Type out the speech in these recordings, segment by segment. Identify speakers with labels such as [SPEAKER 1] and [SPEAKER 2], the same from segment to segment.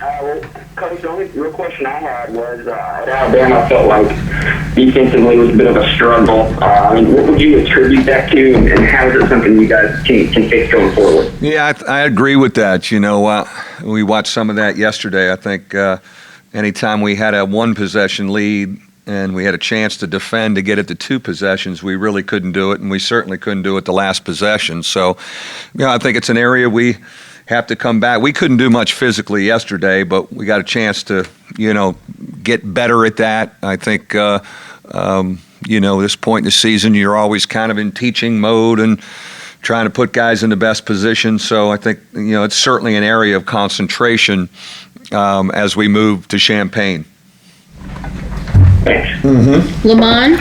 [SPEAKER 1] Well, Coach, the only real question I had was at Alabama, I felt like defensively was a bit of a struggle. I mean, what would you attribute that to, and how is it something you guys can fix going forward?
[SPEAKER 2] Yeah, I agree with that. We watched some of that yesterday. I think anytime we had a one-possession lead and we had a chance to defend to get it to two possessions, we really couldn't do it, and we certainly couldn't do it the last possession. So, I think it's an area we have to come back. We couldn't do much physically yesterday, but we got a chance to, get better at that. I think, this point in the season, you're always kind of in teaching mode and trying to put guys in the best position. So I think, it's certainly an area of concentration as we move to Champaign.
[SPEAKER 1] Thanks.
[SPEAKER 3] Mm-hmm. Lamont?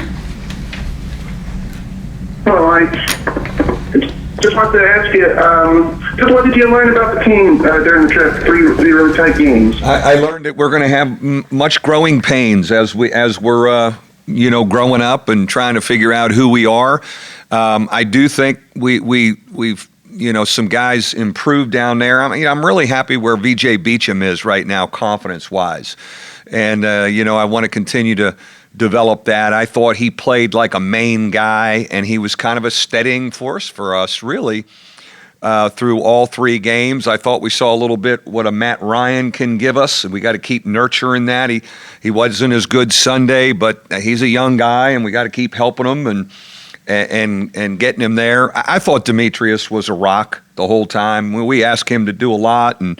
[SPEAKER 4] All right. Just wanted to ask you, just what did you learn about the team during the trip? Three really tight games.
[SPEAKER 2] I learned that we're going to have much growing pains as we're growing up and trying to figure out who we are. I do think we've some guys improved down there. I'm really happy where VJ Beacham is right now, confidence-wise, and I want to continue to develop that. I thought he played like a main guy, and he was kind of a steadying force for us, really, through all three games. I thought we saw a little bit what a Matt Ryan can give us, and we got to keep nurturing that. He wasn't as good Sunday, but he's a young guy, and we got to keep helping him and getting him there. I thought Demetrius was a rock the whole time. We asked him to do a lot, and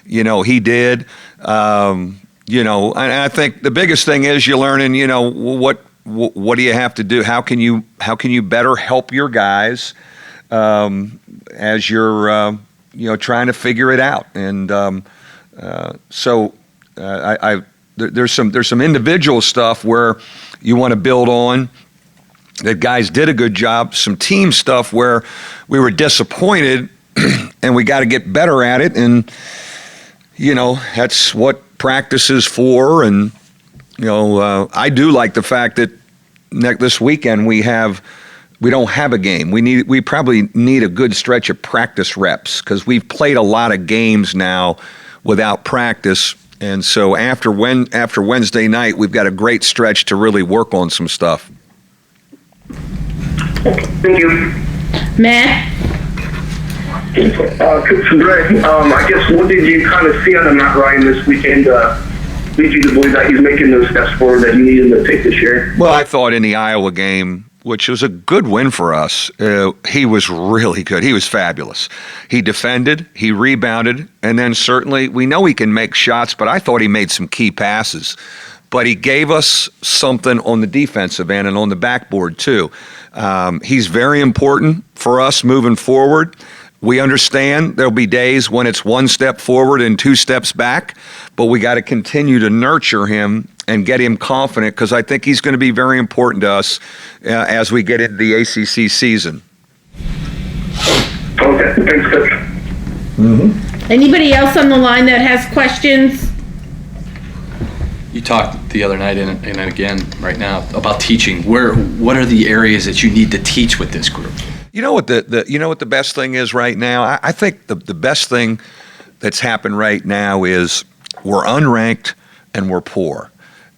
[SPEAKER 2] he did. And I think the biggest thing is you're learning, what do you have to do? How can you better help your guys as you're trying to figure it out? And there's some individual stuff where you want to build on. That guys did a good job. Some team stuff where we were disappointed, and we got to get better at it. And that's what practice is for. And I do like the fact that this weekend we don't have a game. We probably need a good stretch of practice reps because we've played a lot of games now without practice. And so after Wednesday night, we've got a great stretch to really work on some stuff.
[SPEAKER 4] Thank you.
[SPEAKER 3] Matt?
[SPEAKER 4] Coach Brey, I guess what did you kind of see out of Matt Ryan this weekend? Lead you to believe that he's making those steps forward that you need him to take this year?
[SPEAKER 2] Well, I thought in the Iowa game, which was a good win for us, he was really good. He was fabulous. He defended, he rebounded, and then certainly we know he can make shots, but I thought he made some key passes. But he gave us something on the defensive end and on the backboard too. He's very important for us moving forward. We understand there'll be days when it's one step forward and two steps back, but we got to continue to nurture him and get him confident because I think he's going to be very important to us as we get into the ACC season.
[SPEAKER 4] Okay, thanks, Coach.
[SPEAKER 3] Mm-hmm. Anybody else on the line that has questions?
[SPEAKER 5] You talked the other night and again right now about teaching. What are the areas that you need to teach with this group?
[SPEAKER 2] You know what the best thing is right now? I think the best thing that's happened right now is we're unranked and we're poor.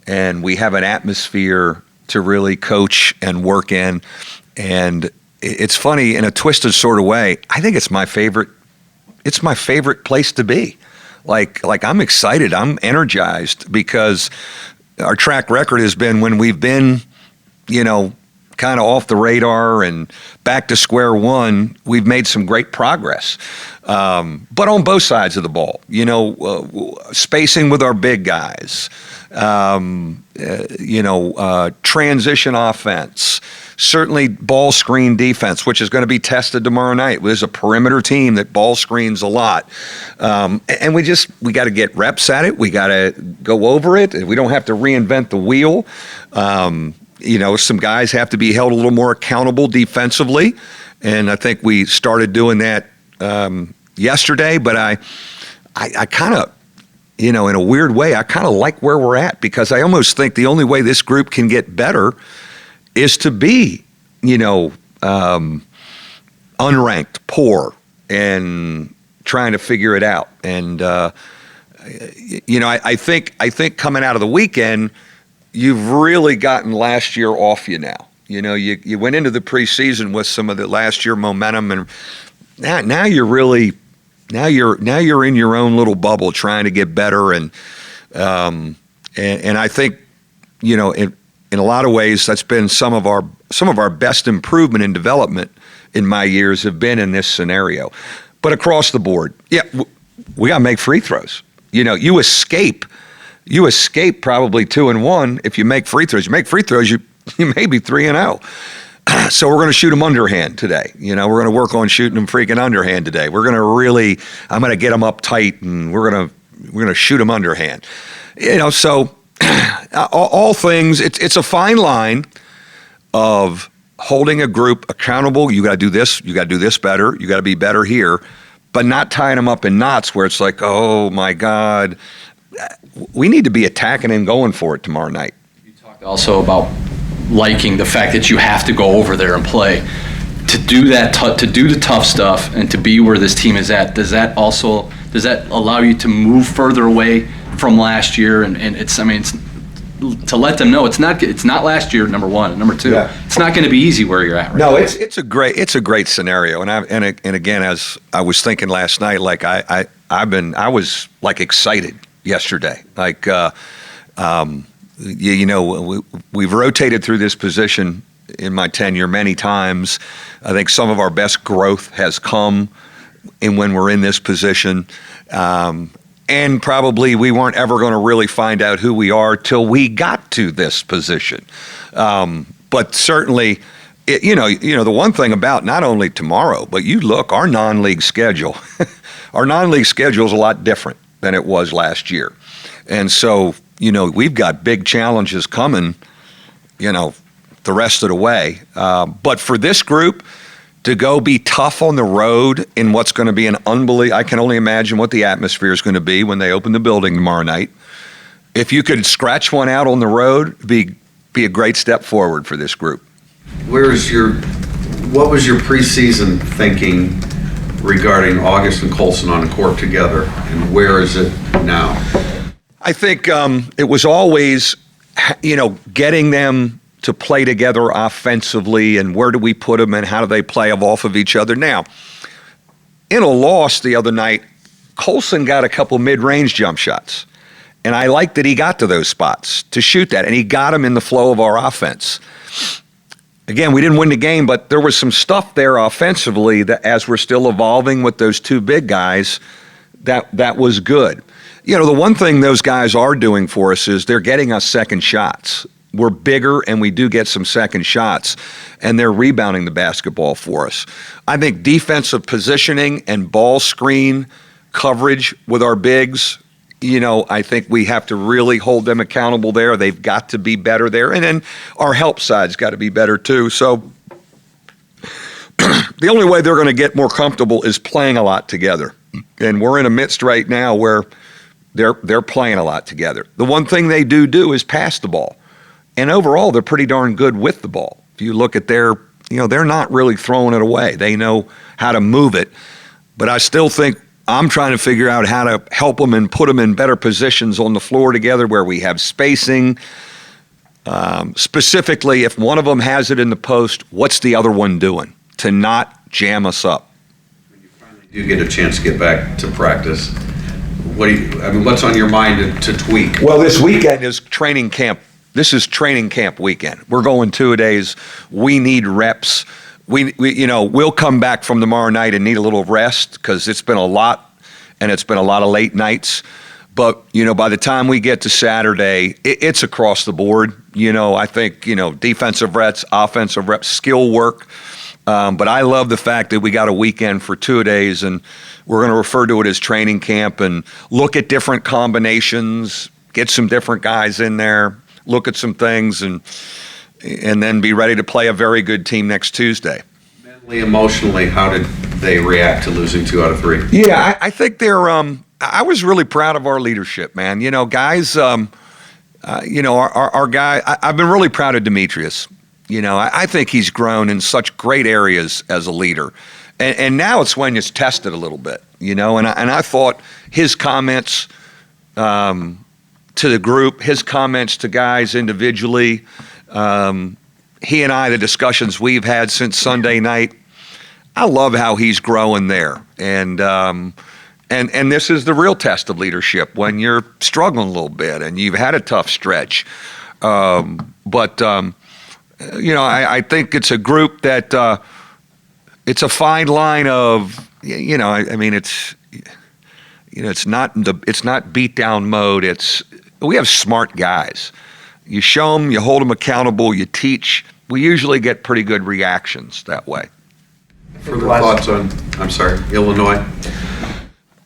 [SPEAKER 2] And we have an atmosphere to really coach and work in. And it's funny, in a twisted sort of way, I think it's my favorite place to be. Like I'm excited, I'm energized because our track record has been when we've been, kind of off the radar and back to square one, we've made some great progress. But on both sides of the ball, spacing with our big guys, transition offense, certainly ball screen defense, which is going to be tested tomorrow night. There's a perimeter team that ball screens a lot. And we got to get reps at it. We got to go over it. We don't have to reinvent the wheel. Some guys have to be held a little more accountable defensively, and I think we started doing that yesterday. But I kind of, in a weird way, I kind of like where we're at because I almost think the only way this group can get better is to be, unranked, poor, and trying to figure it out. And I think coming out of the weekend, you've really gotten last year off you now. You went into the preseason with some of the last year momentum, and now you're in your own little bubble trying to get better, and I think in a lot of ways that's been some of our best improvement in development in my years have been in this scenario. But across the board, we got to make free throws. You escape probably 2-1 if you make free throws. You make free throws, you may be 3-0. So we're going to shoot them underhand today. We're going to work on shooting them freaking underhand today. I'm going to get them up tight, and we're going to shoot them underhand. So all things, it's a fine line of holding a group accountable. You got to do this. You got to do this better. You got to be better here, but not tying them up in knots where it's like, oh my God, we need to be attacking and going for it tomorrow night.
[SPEAKER 5] You talked also about liking the fact that you have to go over there and play. To do that, to do the tough stuff, and to be where this team is at, does that allow you to move further away from last year? And it's to let them know it's not last year, number one, and number two, It's not going to be easy where you're at right now.
[SPEAKER 2] It's a great scenario, and again, as I was thinking last night, like I was like excited yesterday, like we've rotated through this position in my tenure many times. I think some of our best growth has come in when we're in this position. And probably we weren't ever going to really find out who we are till we got to this position. But certainly, the one thing about not only tomorrow, but you look, our non-league schedule, our non-league schedule is a lot different than it was last year. And so, we've got big challenges coming, the rest of the way. But for this group to go be tough on the road in what's going to be I can only imagine what the atmosphere is going to be when they open the building tomorrow night. If you could scratch one out on the road, be a great step forward for this group.
[SPEAKER 6] What was your preseason thinking regarding August and Colson on the court together, and where is it now?
[SPEAKER 2] I think it was always, getting them to play together offensively, and where do we put them and how do they play off of each other. Now, in a loss the other night, Colson got a couple mid-range jump shots, and I like that he got to those spots to shoot that, and he got them in the flow of our offense. Again, we didn't win the game, but there was some stuff there offensively that as we're still evolving with those two big guys, that was good. The one thing those guys are doing for us is they're getting us second shots. We're bigger, and we do get some second shots, and they're rebounding the basketball for us. I think defensive positioning and ball screen coverage with our bigs, I think we have to really hold them accountable there. They've got to be better there. And then our help side's got to be better too. So the only way they're going to get more comfortable is playing a lot together. And we're in a midst right now where they're playing a lot together. The one thing they do is pass the ball. And overall, they're pretty darn good with the ball. If you look at they're not really throwing it away. They know how to move it. But I still think I'm trying to figure out how to help them and put them in better positions on the floor together where we have spacing. Specifically, if one of them has it in the post, what's the other one doing to not jam us up?
[SPEAKER 6] When you finally do get a chance to get back to practice, what's on your mind to tweak?
[SPEAKER 2] Well, this weekend is training camp. This is training camp weekend. We're going 2 days. We need reps. We'll come back from tomorrow night and need a little rest because it's been a lot, and it's been a lot of late nights. But, by the time we get to Saturday, it's across the board. I think, defensive reps, offensive reps, skill work. But I love the fact that we got a weekend for 2 days, and we're going to refer to it as training camp and look at different combinations, get some different guys in there, look at some things, and then be ready to play a very good team next Tuesday.
[SPEAKER 6] Mentally, emotionally, how did they react to losing 2 out of 3?
[SPEAKER 2] Yeah, I think they're. I was really proud of our leadership, man. Guys. Our guy. I've been really proud of Demetrius. I think he's grown in such great areas as a leader, and now it's when it's tested a little bit. And I thought his comments to the group, his comments to guys individually, he and I, the discussions we've had since Sunday night, I love how he's growing there. And this is the real test of leadership when you're struggling a little bit and you've had a tough stretch. But I think it's a group that it's a fine line of, it's not beat down mode. We have smart guys. You show them, you hold them accountable, you teach. We usually get pretty good reactions that way.
[SPEAKER 6] Further thoughts on, I'm sorry, Illinois?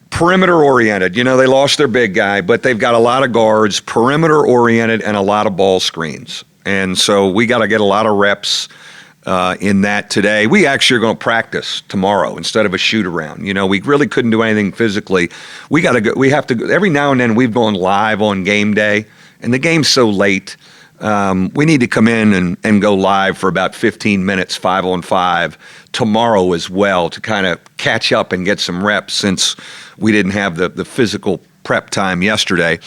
[SPEAKER 2] Perimeter oriented. They lost their big guy, but they've got a lot of guards, perimeter oriented, and a lot of ball screens. And so we got to get a lot of reps in that today. We actually are going to practice tomorrow instead of a shoot around. We really couldn't do anything physically. We have to go, every now and then we've gone live on game day, and the game's so late. We need to come in and go live for about 15 minutes, 5-on-5 tomorrow as well to kind of catch up and get some reps since we didn't have the physical prep time yesterday.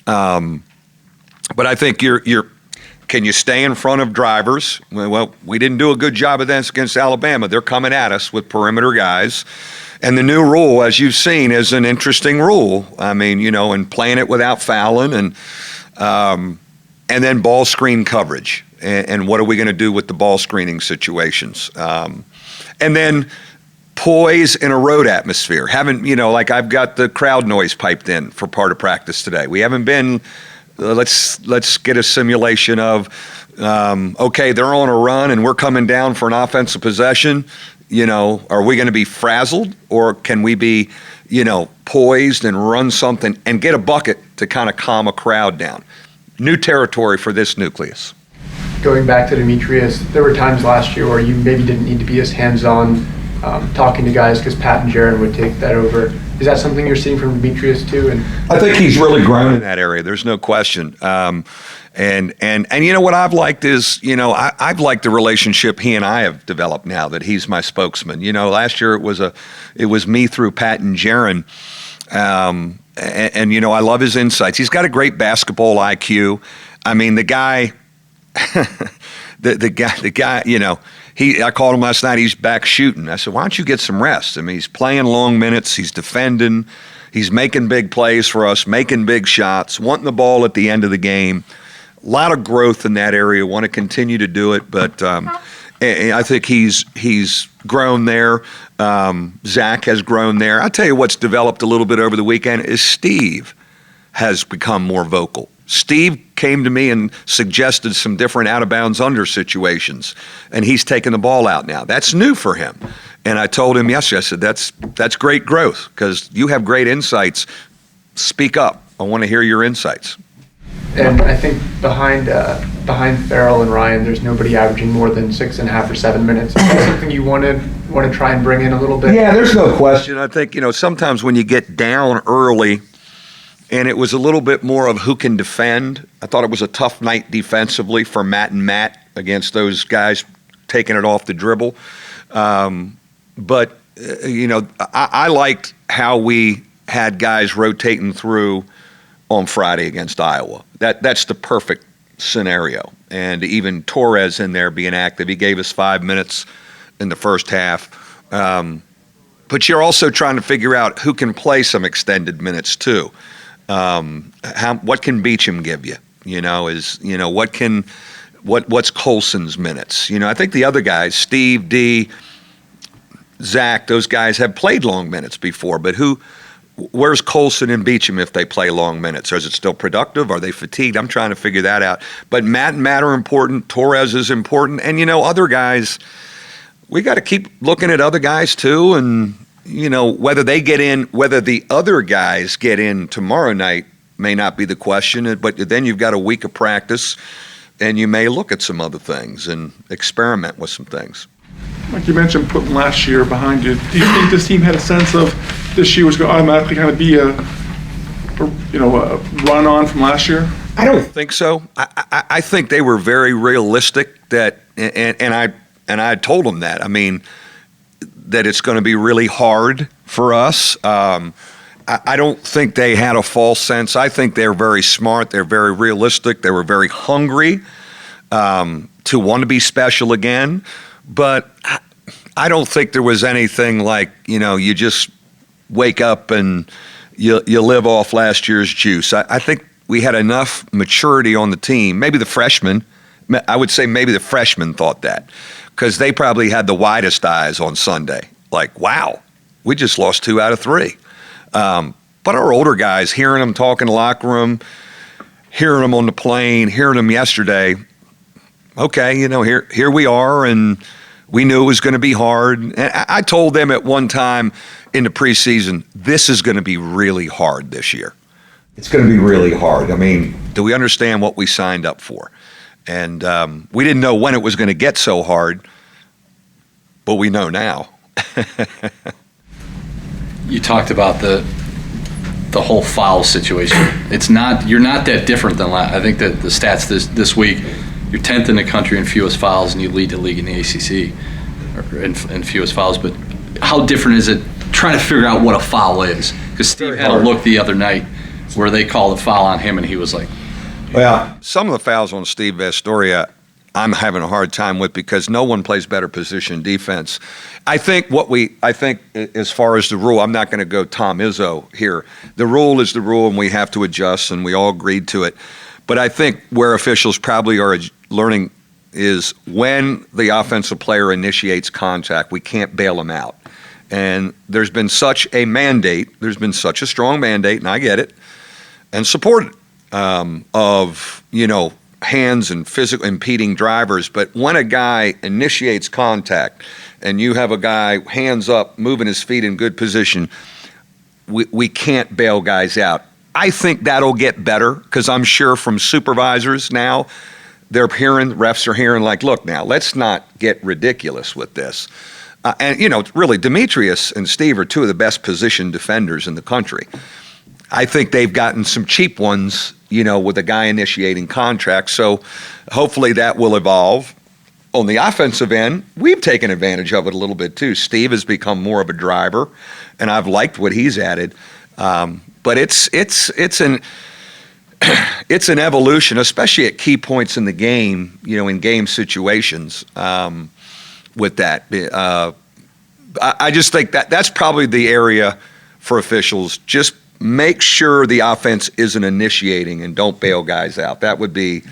[SPEAKER 2] But I think can you stay in front of drivers? Well, we didn't do a good job of this against Alabama. They're coming at us with perimeter guys. And the new rule, as you've seen, is an interesting rule. And playing it without fouling and then ball screen coverage. And what are we going to do with the ball screening situations? And then poise in a road atmosphere. I've got the crowd noise piped in for part of practice today. We haven't been, let's get a simulation of, okay, they're on a run and we're coming down for an offensive possession. Are we going to be frazzled or can we be, poised and run something and get a bucket to kind of calm a crowd down? New territory for this nucleus.
[SPEAKER 7] Going back to Demetrius, there were times last year where you maybe didn't need to be as hands-on talking to guys because Pat and Jaron would take that over. Is that something you're seeing from Demetrius too? And
[SPEAKER 2] I think he's really grown in that area. There's no question. And what I've liked is, I've liked the relationship he and I have developed now that he's my spokesman. Last year it was me through Pat and Jaron. And I love his insights. He's got a great basketball IQ. The guy, the guy, I called him last night. He's back shooting. I said, why don't you get some rest? He's playing long minutes. He's defending. He's making big plays for us, making big shots, wanting the ball at the end of the game. A lot of growth in that area. Want to continue to do it, but I think he's grown there. Zach has grown there. I'll tell you what's developed a little bit over the weekend is Steve has become more vocal. Steve came to me and suggested some different out-of-bounds under situations, and he's taking the ball out now. That's new for him. And I told him yesterday, I said, that's great growth because you have great insights. Speak up. I want to hear your insights.
[SPEAKER 7] And I think behind Farrell and Ryan, there's nobody averaging more than 6.5 or 7 minutes. Is that something you want to try and bring in a little bit?
[SPEAKER 2] Yeah, there's no question. I think, sometimes when you get down early, and it was a little bit more of who can defend. I thought it was a tough night defensively for Matt and Matt against those guys taking it off the dribble. But I liked how we had guys rotating through on Friday against Iowa. That's the perfect scenario. And even Torres in there being active, he gave us 5 minutes in the first half. But you're also trying to figure out who can play some extended minutes too. What can Beecham give you? What's Colson's minutes? I think the other guys, Steve, D, Zach, those guys have played long minutes before, but where's Colson and Beecham if they play long minutes? Or is it still productive? Are they fatigued? I'm trying to figure that out. But Matt and Matt are important. Torres is important. And, other guys, we got to keep looking at other guys too. And, whether the other guys get in tomorrow night may not be the question. But then you've got a week of practice and you may look at some other things and experiment with some things.
[SPEAKER 8] Like you mentioned, putting last year behind you, do you think this team had a sense of this year was going to automatically kind of be a run on from last year?
[SPEAKER 2] I don't think so. I think they were very realistic that, and I told them that. That it's going to be really hard for us. I don't think they had a false sense. I think they're very smart. They're very realistic. They were very hungry to want to be special again. But I don't think there was anything like, you just wake up and you live off last year's juice. I think we had enough maturity on the team. Maybe the freshmen, I would say maybe the freshmen thought that, because they probably had the widest eyes on Sunday. Like, wow, we just lost 2 out of 3. But our older guys, hearing them talk in the locker room, hearing them on the plane, hearing them yesterday, okay, here we are, and we knew it was going to be hard. And I told them at one time in the preseason, this is going to be really hard this year. It's going to be really hard. I mean, do we understand what we signed up for? And we didn't know when it was going to get so hard, but we know now.
[SPEAKER 5] You talked about the whole foul situation. You're not that different than I think that the stats this week, you're 10th in the country in fewest fouls, and you lead the league in the ACC in fewest fouls. But how different is it trying to figure out what a foul is? Because Steve had a look the other night where they called a foul on him, and he was like,
[SPEAKER 2] well, some of the fouls on Steve Vastoria, I'm having a hard time with, because no one plays better position defense. I think as far as the rule, I'm not going to go Tom Izzo here. The rule is the rule, and we have to adjust, and we all agreed to it. But I think where officials probably are learning is when the offensive player initiates contact, we can't bail them out. And there's been such a mandate, there's been such a strong mandate, and I get it, and support it, of, hands and physical impeding drivers. But when a guy initiates contact and you have a guy hands up, moving his feet in good position, we can't bail guys out. I think that'll get better, because I'm sure from supervisors now, refs are hearing like, look now, let's not get ridiculous with this. And really, Demetrius and Steve are 2 of the best position defenders in the country. I think they've gotten some cheap ones, with a guy initiating contracts. So hopefully that will evolve. On the offensive end, we've taken advantage of it a little bit too. Steve has become more of a driver, and I've liked what he's added. But it's an evolution, especially at key points in the game, in game situations. With that, I just think that's probably the area for officials. Just make sure the offense isn't initiating, and don't bail guys out. That would be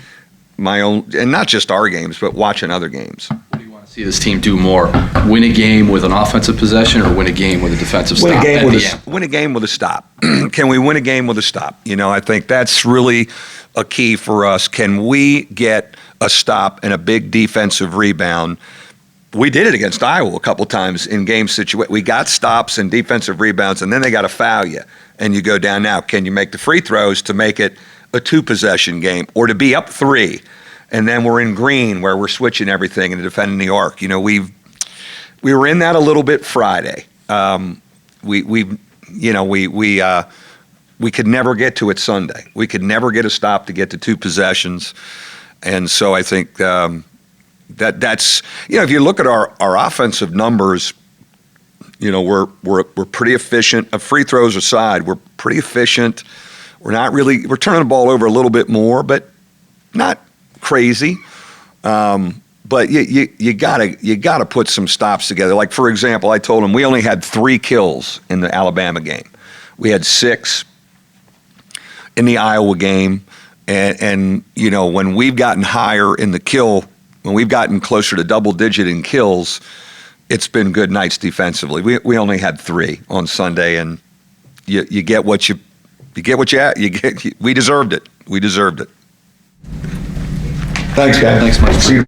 [SPEAKER 2] my own, and not just our games, but watching other games.
[SPEAKER 5] what do you want to see this team do more? Win a game with an offensive possession, or win a game with a defensive stop?
[SPEAKER 2] Win a game with a stop. Can we win a game with a stop? I think that's really a key for us. Can we get a stop and a big defensive rebound? We did it against Iowa a couple times in game situations. We got stops and defensive rebounds, and then they got to foul you, and you go down. Now, can you make the free throws to make it a 2-possession game, or to be up 3, and then we're in green where we're switching everything and defending the arc? We were in that a little bit Friday. We could never get to it Sunday. We could never get a stop to get to 2 possessions, and so I think. That's if you look at our offensive numbers, we're pretty efficient. Free throws aside, we're pretty efficient. We're turning the ball over a little bit more, but not crazy. But you gotta put some stops together. Like, for example, I told him we only had 3 kills in the Alabama game. We had 6 in the Iowa game, and when we've gotten higher in the kill. When we've gotten closer to double-digit in kills, it's been good nights defensively. We only had 3 on Sunday, and you get what you get. We deserved it. We deserved it. Thanks, guys.
[SPEAKER 5] Thanks, Mike.